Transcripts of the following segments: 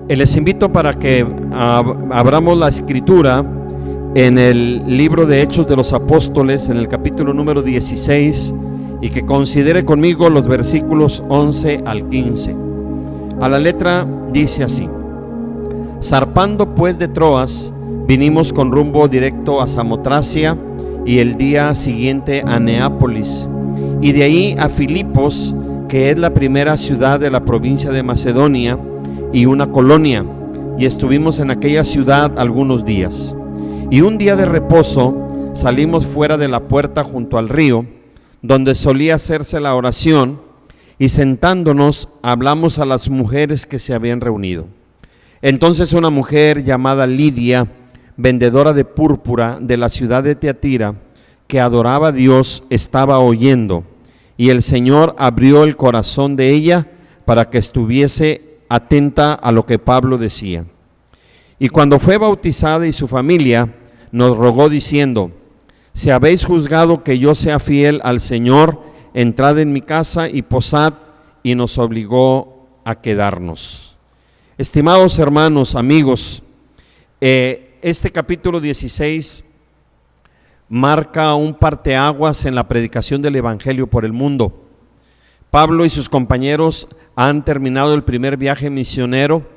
Les invito para que abramos la escritura en el libro de Hechos de los Apóstoles, en el capítulo número 16, y que considere conmigo los versículos 11 al 15. A la letra dice así: zarpando pues de Troas, vinimos con rumbo directo a Samotracia, y el día siguiente a Neápolis, y de ahí a Filipos, que es la primera ciudad de la provincia de Macedonia y una colonia, y estuvimos en aquella ciudad algunos días. Y un día de reposo salimos fuera de la puerta junto al río, donde solía hacerse la oración, y sentándonos hablamos a las mujeres que se habían reunido. Entonces una mujer llamada Lidia, vendedora de púrpura de la ciudad de Tiatira, que adoraba a Dios, estaba oyendo, y el Señor abrió el corazón de ella para que estuviese atenta a lo que Pablo decía. Y cuando fue bautizada y su familia, nos rogó diciendo: si habéis juzgado que yo sea fiel al Señor, entrad en mi casa y posad, y nos obligó a quedarnos. Estimados hermanos, amigos, este capítulo 16 marca un parteaguas en la predicación del Evangelio por el mundo. Pablo y sus compañeros han terminado el primer viaje misionero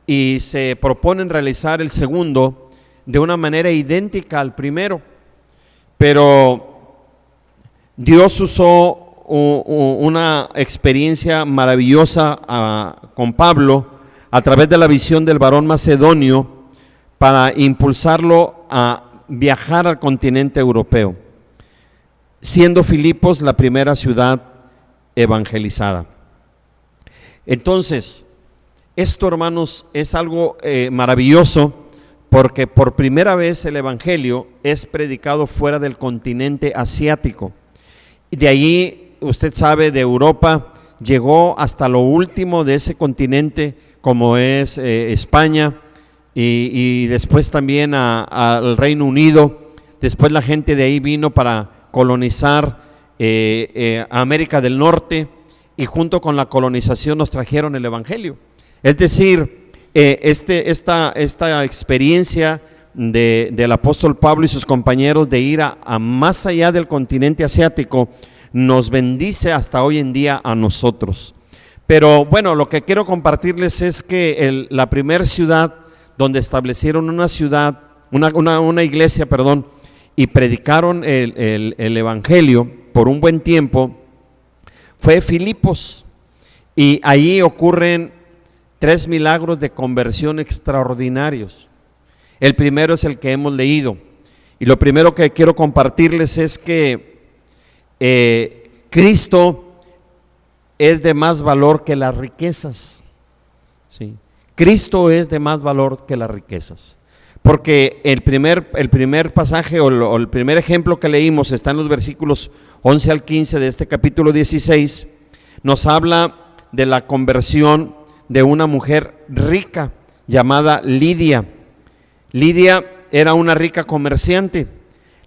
y se proponen realizar el segundo de una manera idéntica al primero, pero Dios usó una experiencia maravillosa con Pablo a través de la visión del varón macedonio para impulsarlo a viajar al continente europeo, siendo Filipos la primera ciudad evangelizada. Entonces, esto, hermanos, es algo maravilloso, porque por primera vez el evangelio es predicado fuera del continente asiático. De allí, usted sabe, de Europa llegó hasta lo último de ese continente, como es España, y después también al Reino Unido. Después la gente de ahí vino para colonizar América del Norte, y junto con la colonización nos trajeron el evangelio. Es decir, esta experiencia del apóstol Pablo y sus compañeros de ir a más allá del continente asiático nos bendice hasta hoy en día a nosotros. Pero bueno, lo que quiero compartirles es que la primera ciudad donde establecieron una iglesia, y predicaron el evangelio por un buen tiempo, fue Filipos, y allí ocurren 3 milagros de conversión extraordinarios. El primero es el que hemos leído, y lo primero que quiero compartirles es que Cristo es de más valor que las riquezas. ¿Sí? Cristo es de más valor que las riquezas, porque el primer pasaje o el primer ejemplo que leímos está en los versículos 11 al 15 de este capítulo 16. Nos habla de la conversión de una mujer rica llamada Lidia. Lidia era una rica comerciante.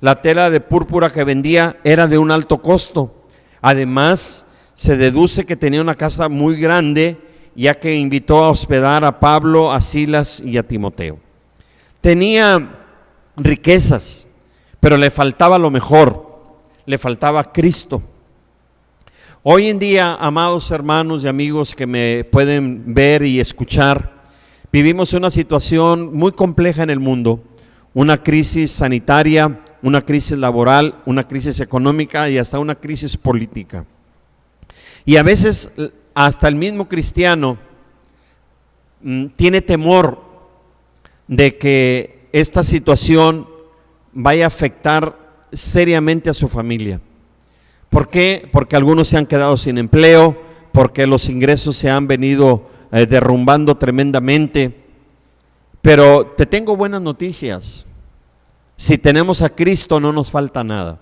La tela de púrpura que vendía era de un alto costo. Además, se deduce que tenía una casa muy grande, ya que invitó a hospedar a Pablo, a Silas y a Timoteo. Tenía riquezas, pero le faltaba lo mejor, le faltaba Cristo. Hoy en día, amados hermanos y amigos que me pueden ver y escuchar, vivimos una situación muy compleja en el mundo, una crisis sanitaria, una crisis laboral, una crisis económica y hasta una crisis política. Y a veces hasta el mismo cristiano tiene temor de que esta situación vaya a afectar seriamente a su familia. ¿Por qué? Porque algunos se han quedado sin empleo, porque los ingresos se han venido derrumbando tremendamente. Pero te tengo buenas noticias. Si tenemos a Cristo, no nos falta nada.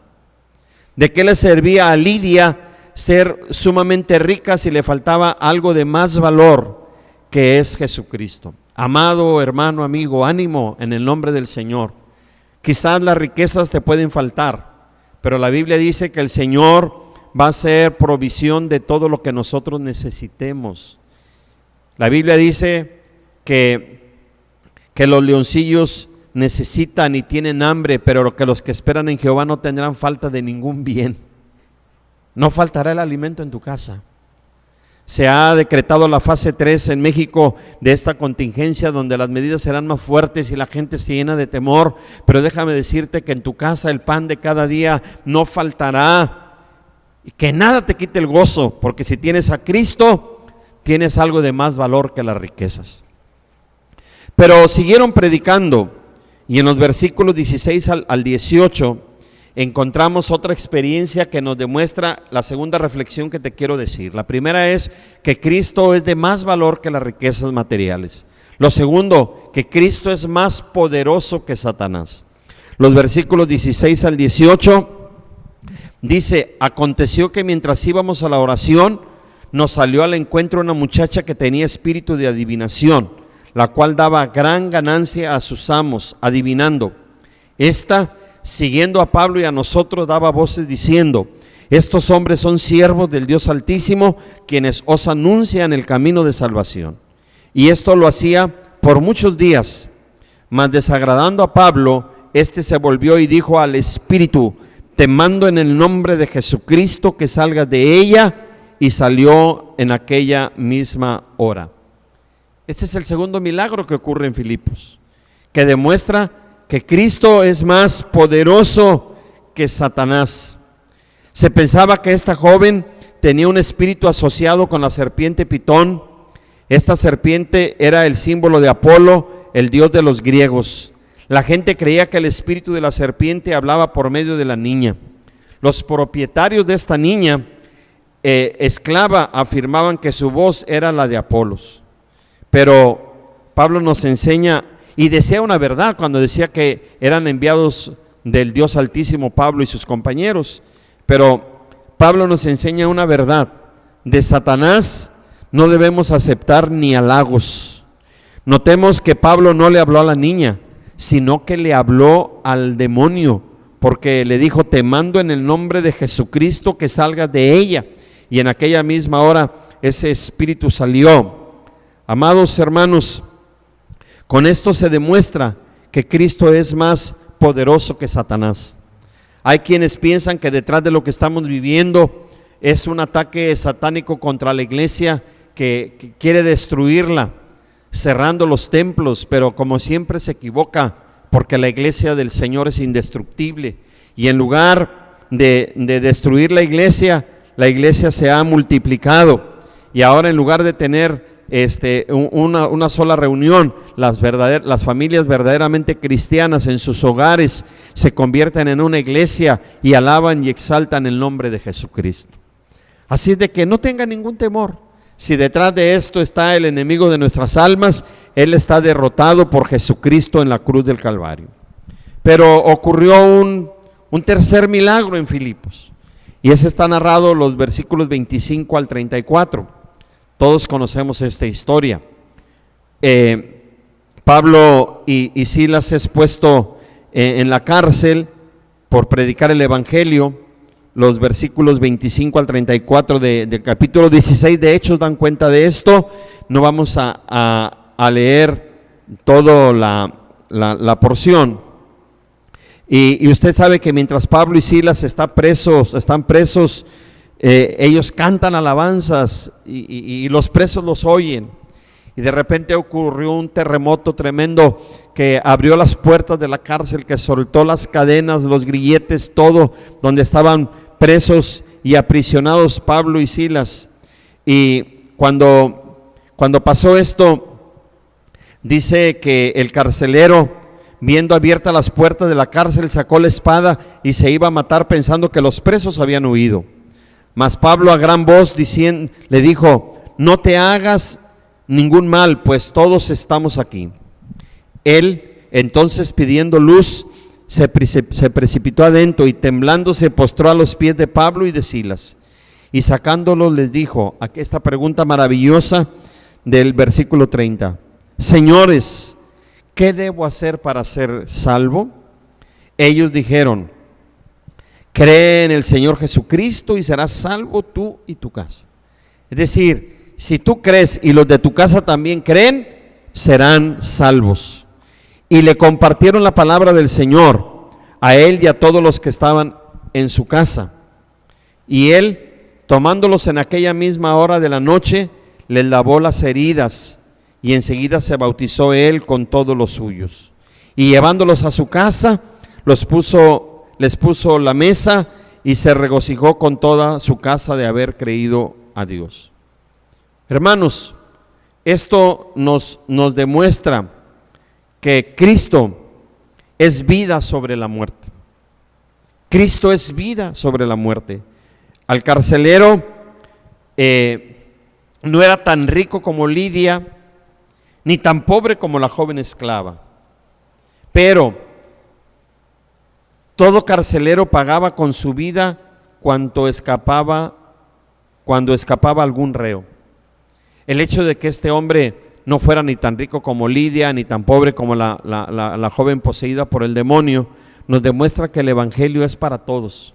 ¿De qué le servía a Lidia ser sumamente rica si le faltaba algo de más valor, que es Jesucristo? Amado hermano, amigo, ánimo en el nombre del Señor. Quizás las riquezas te pueden faltar, pero la Biblia dice que el Señor va a hacer provisión de todo lo que nosotros necesitemos. La Biblia dice que los leoncillos necesitan y tienen hambre, pero que los que esperan en Jehová no tendrán falta de ningún bien. No faltará el alimento en tu casa. Se ha decretado la fase 3 en México de esta contingencia, donde las medidas serán más fuertes y la gente se llena de temor, pero déjame decirte que en tu casa el pan de cada día no faltará, y que nada te quite el gozo, porque si tienes a Cristo, tienes algo de más valor que las riquezas. Pero siguieron predicando, y en los versículos 16 al 18 encontramos otra experiencia que nos demuestra la segunda reflexión que te quiero decir. La primera es que Cristo es de más valor que las riquezas materiales. Lo segundo, que Cristo es más poderoso que Satanás. Los versículos 16 al 18 dice: aconteció que mientras íbamos a la oración, nos salió al encuentro una muchacha que tenía espíritu de adivinación, la cual daba gran ganancia a sus amos, adivinando. Esta, siguiendo a Pablo y a nosotros, daba voces diciendo: estos hombres son siervos del Dios Altísimo, quienes os anuncian el camino de salvación. Y esto lo hacía por muchos días. Mas desagradando a Pablo, este se volvió y dijo al espíritu: te mando en el nombre de Jesucristo que salgas de ella. Y salió en aquella misma hora. Este es el segundo milagro que ocurre en Filipos, que demuestra que Cristo es más poderoso que Satanás. Se pensaba que esta joven tenía un espíritu asociado con la serpiente Pitón. Esta serpiente era el símbolo de Apolo, el dios de los griegos. La gente creía que el espíritu de la serpiente hablaba por medio de la niña. Los propietarios de esta niña esclava afirmaban que su voz era la de Apolos. Pero Pablo nos enseña y decía una verdad cuando decía que eran enviados del Dios Altísimo Pablo y sus compañeros. Pero Pablo nos enseña una verdad: de Satanás no debemos aceptar ni halagos. Notemos que Pablo no le habló a la niña, sino que le habló al demonio, porque le dijo: te mando en el nombre de Jesucristo que salgas de ella. Y en aquella misma hora ese espíritu salió. Amados hermanos, con esto se demuestra que Cristo es más poderoso que Satanás. Hay quienes piensan que detrás de lo que estamos viviendo es un ataque satánico contra la iglesia que quiere destruirla, cerrando los templos, pero como siempre se equivoca, porque la iglesia del Señor es indestructible. Y en lugar de destruir la iglesia se ha multiplicado, y ahora en lugar de tener una sola reunión, las familias verdaderamente cristianas en sus hogares se convierten en una iglesia y alaban y exaltan el nombre de Jesucristo. Así es de que no tengan ningún temor. Si detrás de esto está el enemigo de nuestras almas, él está derrotado por Jesucristo en la cruz del Calvario. Pero ocurrió un tercer milagro en Filipos, y ese está narrado en los versículos 25 al 34. Todos conocemos esta historia. Pablo y Silas es puesto en la cárcel por predicar el evangelio. Los versículos 25 al 34 del capítulo 16 de Hechos dan cuenta de esto. No vamos a leer toda la porción. Y usted sabe que mientras Pablo y Silas están presos, ellos cantan alabanzas y los presos los oyen. Y de repente ocurrió un terremoto tremendo que abrió las puertas de la cárcel, que soltó las cadenas, los grilletes, todo donde estaban presos y aprisionados Pablo y Silas. Y cuando pasó esto, dice que el carcelero, viendo abiertas las puertas de la cárcel, sacó la espada y se iba a matar, pensando que los presos habían huido. Mas Pablo a gran voz le dijo: no te hagas ningún mal, pues todos estamos aquí. Él entonces, pidiendo luz, se precipitó adentro y temblando se postró a los pies de Pablo y de Silas, y sacándolos les dijo esta pregunta maravillosa del versículo 30: señores, ¿qué debo hacer para ser salvo? Ellos dijeron: cree en el Señor Jesucristo y serás salvo tú y tu casa. Es decir, si tú crees y los de tu casa también creen, serán salvos. Y le compartieron la palabra del Señor a él y a todos los que estaban en su casa. Y él, tomándolos en aquella misma hora de la noche, les lavó las heridas, y enseguida se bautizó él con todos los suyos. Y llevándolos a su casa, les puso la mesa, y se regocijó con toda su casa de haber creído a Dios. Hermanos, esto nos demuestra que Cristo es vida sobre la muerte. Cristo es vida sobre la muerte. Al carcelero no era tan rico como Lidia, ni tan pobre como la joven esclava. Pero todo carcelero pagaba con su vida cuando escapaba algún reo. El hecho de que este hombre no fuera ni tan rico como Lidia, ni tan pobre como la joven poseída por el demonio, nos demuestra que el evangelio es para todos.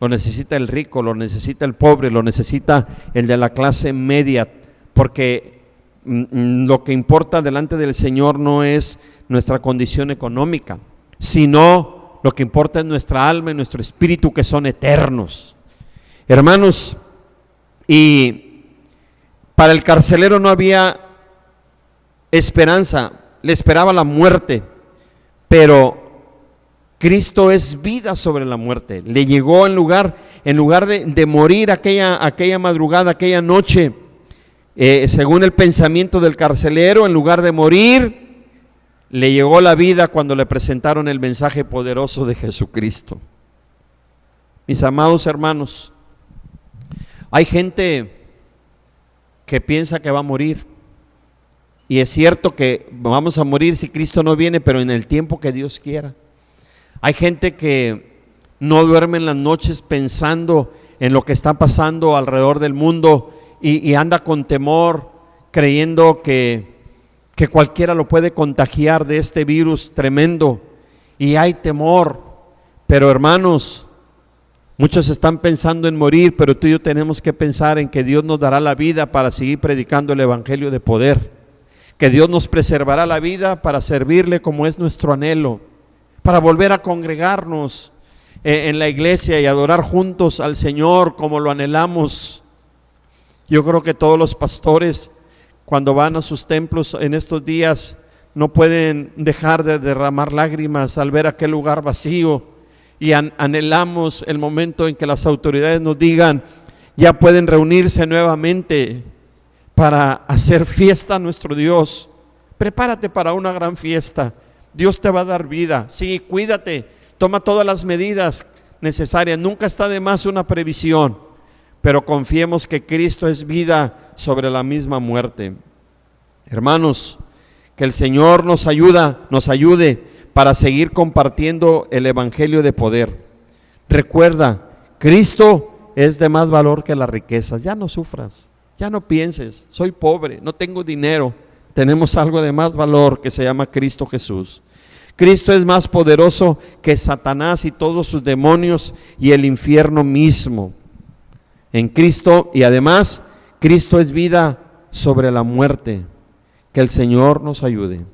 Lo necesita el rico, lo necesita el pobre, lo necesita el de la clase media, porque lo que importa delante del Señor no es nuestra condición económica, sino lo que importa es nuestra alma y nuestro espíritu, que son eternos. Hermanos, y para el carcelero no había esperanza, le esperaba la muerte, pero Cristo es vida sobre la muerte. Le llegó en lugar de morir aquella madrugada, aquella noche, según el pensamiento del carcelero, en lugar de morir, le llegó la vida cuando le presentaron el mensaje poderoso de Jesucristo. Mis amados hermanos, hay gente que piensa que va a morir, y es cierto que vamos a morir si Cristo no viene, pero en el tiempo que Dios quiera. Hay gente que no duerme en las noches pensando en lo que está pasando alrededor del mundo y anda con temor, creyendo que cualquiera lo puede contagiar de este virus tremendo, y hay temor. Pero hermanos, muchos están pensando en morir, pero tú y yo tenemos que pensar en que Dios nos dará la vida para seguir predicando el evangelio de poder, que Dios nos preservará la vida para servirle como es nuestro anhelo, para volver a congregarnos en la iglesia y adorar juntos al Señor como lo anhelamos. Yo creo que todos los pastores, cuando van a sus templos en estos días, no pueden dejar de derramar lágrimas al ver aquel lugar vacío, y anhelamos el momento en que las autoridades nos digan: ya pueden reunirse nuevamente para hacer fiesta a nuestro Dios. Prepárate para una gran fiesta. Dios te va a dar vida. Sí, cuídate, toma todas las medidas necesarias. Nunca está de más una previsión, pero confiemos que Cristo es vida sobre la misma muerte. Hermanos, que el Señor nos ayude para seguir compartiendo el evangelio de poder. Recuerda, Cristo es de más valor que las riquezas. Ya no sufras, ya no pienses: soy pobre, no tengo dinero. Tenemos algo de más valor que se llama Cristo Jesús. Cristo es más poderoso que Satanás y todos sus demonios y el infierno mismo. En Cristo, y además, Cristo es vida sobre la muerte. Que el Señor nos ayude.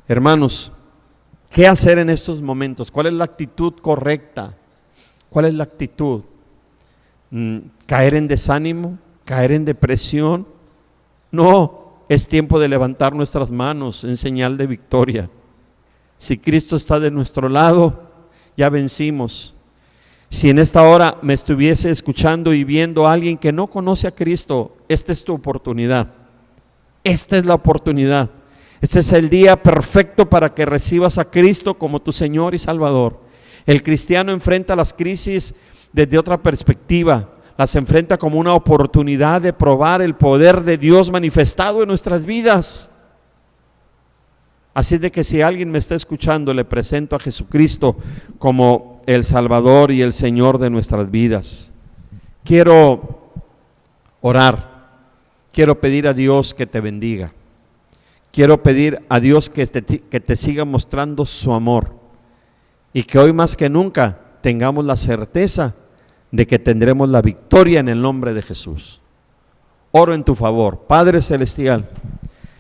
Hermanos, ¿qué hacer en estos momentos? ¿Cuál es la actitud correcta? ¿Cuál es la actitud? ¿Caer en desánimo? ¿Caer en depresión? No, es tiempo de levantar nuestras manos en señal de victoria. Si Cristo está de nuestro lado, ya vencimos. Si en esta hora me estuviese escuchando y viendo a alguien que no conoce a Cristo, esta es tu oportunidad. Esta es la oportunidad. Este es el día perfecto para que recibas a Cristo como tu Señor y Salvador. El cristiano enfrenta las crisis desde otra perspectiva. Las enfrenta como una oportunidad de probar el poder de Dios manifestado en nuestras vidas. Así de que si alguien me está escuchando, le presento a Jesucristo como el Salvador y el Señor de nuestras vidas. Quiero orar, quiero pedir a Dios que te bendiga. Quiero pedir a Dios que te siga mostrando su amor, y que hoy más que nunca tengamos la certeza de que tendremos la victoria en el nombre de Jesús. Oro en tu favor, Padre Celestial.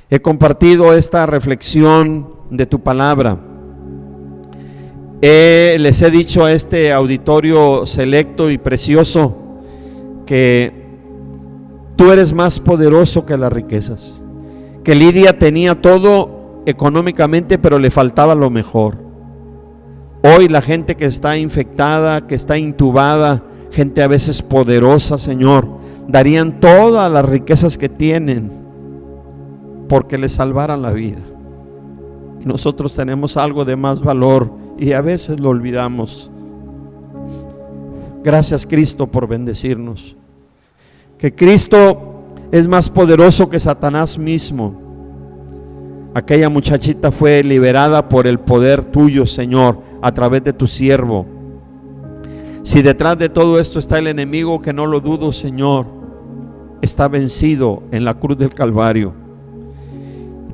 He compartido esta reflexión de tu palabra. Les he dicho a este auditorio selecto y precioso que tú eres más poderoso que las riquezas, que Lidia tenía todo económicamente, pero le faltaba lo mejor. Hoy la gente que está infectada, que está intubada, gente a veces poderosa, Señor, darían todas las riquezas que tienen porque le salvaran la vida. Y nosotros tenemos algo de más valor y a veces lo olvidamos. Gracias, Cristo, por bendecirnos. Que Cristo es más poderoso que Satanás mismo. Aquella muchachita fue liberada por el poder tuyo, Señor, a través de tu siervo. Si detrás de todo esto está el enemigo, que no lo dudo, Señor, está vencido en la cruz del Calvario.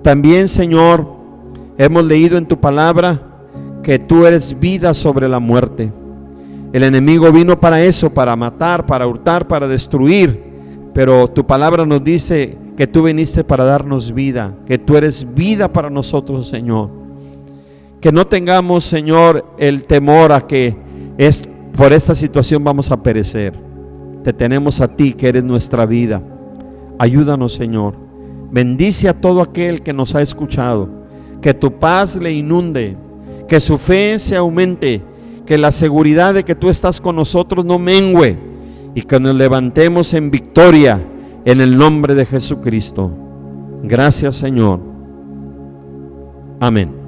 También, Señor, hemos leído en tu palabra que tú eres vida sobre la muerte. El enemigo vino para eso, para matar, para hurtar, para destruir, pero tu palabra nos dice que tú viniste para darnos vida, que tú eres vida para nosotros, Señor. Que no tengamos, Señor, el temor a que por esta situación vamos a perecer. Te tenemos a ti, que eres nuestra vida. Ayúdanos, Señor. Bendice a todo aquel que nos ha escuchado. Que tu paz le inunde, que su fe se aumente, que la seguridad de que tú estás con nosotros no mengüe, y que nos levantemos en victoria en el nombre de Jesucristo. Gracias, Señor. Amén.